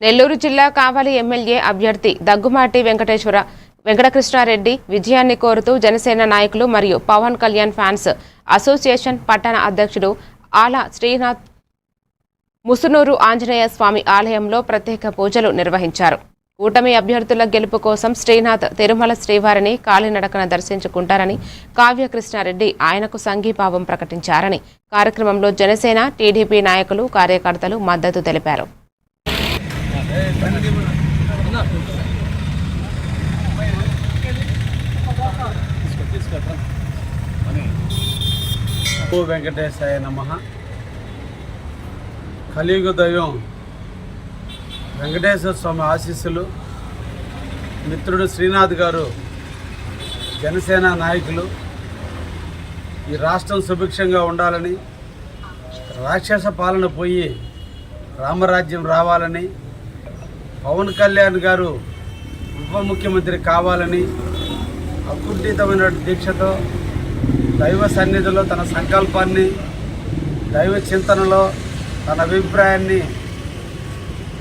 నెల్లూరు జిల్లా కావలి ఎమ్మెల్యే అభ్యర్థి దగ్గుమాటి వెంకటకృష్ణారెడ్డి విజయాన్ని కోరుతూ జనసేన నాయకులు మరియు పవన్ కళ్యాణ్ ఫ్యాన్స్ అసోసియేషన్ పట్టణ అధ్యక్షుడు ఆల శ్రీనాథ్ ముసునూరు ఆంజనేయ స్వామి ఆలయంలో ప్రత్యేక పూజలు నిర్వహించారు. కూటమి అభ్యర్థుల గెలుపు కోసం శ్రీనాథ్ తిరుమల శ్రీవారిని కాలినడకన దర్శించుకుంటారని కావ్యకృష్ణారెడ్డి ఆయనకు సంఘీభావం ప్రకటించారని కార్యక్రమంలో జనసేన టీడీపీ నాయకులు కార్యకర్తలు మద్దతు తెలిపారు. ఓ వెంకటేశాయ నమః. కలియుగ దైవం వెంకటేశ్వర స్వామి ఆశీస్సులు, మిత్రుడు శ్రీనాథ్ గారు, జనసేన నాయకులు ఈ రాష్ట్రం సుభిక్షంగా ఉండాలని, రాక్షస పాలన పోయి రామరాజ్యం రావాలని, పవన్ కళ్యాణ్ గారు ఉప ముఖ్యమంత్రి కావాలని అకుంఠితమైన దీక్షతో దైవ సన్నిధిలో తన సంకల్పాన్ని, దైవ చింతనలో తన అభిప్రాయాన్ని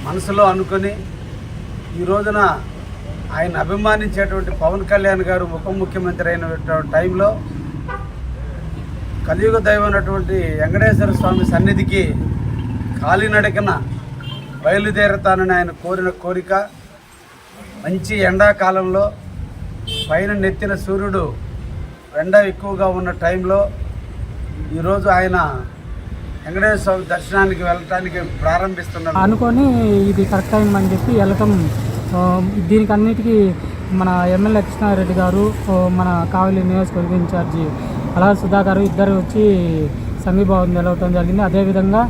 మనసులో అనుకొని ఈ రోజున ఆయన అభిమానించేటువంటి పవన్ కళ్యాణ్ గారు ఉప ముఖ్యమంత్రి అయిన టైంలో కలియుగ దైవం అయినటువంటి వెంకటేశ్వర స్వామి సన్నిధికి కాలినడకన బయలుదేరతానని ఆయన కోరిన కోరిక. మంచి ఎండాకాలంలో పైన నెత్తిన సూర్యుడు ఎండ ఎక్కువగా ఉన్న టైంలో ఈరోజు ఆయన వెంకటేశ్వర స్వామి దర్శనానికి వెళ్ళటానికి ప్రారంభిస్తున్నారు అనుకొని ఇది కరెక్ట్ టైం అని చెప్పి వెళ్ళటం. దీనికి అన్నిటికీ మన ఎమ్మెల్యే కృష్ణారెడ్డి గారు, మన కావలి నియోజకవర్గ ఇన్ఛార్జి అలా సుధాకర్ ఇద్దరు వచ్చి సంఘీభావం నిలవటం జరిగింది. అదేవిధంగా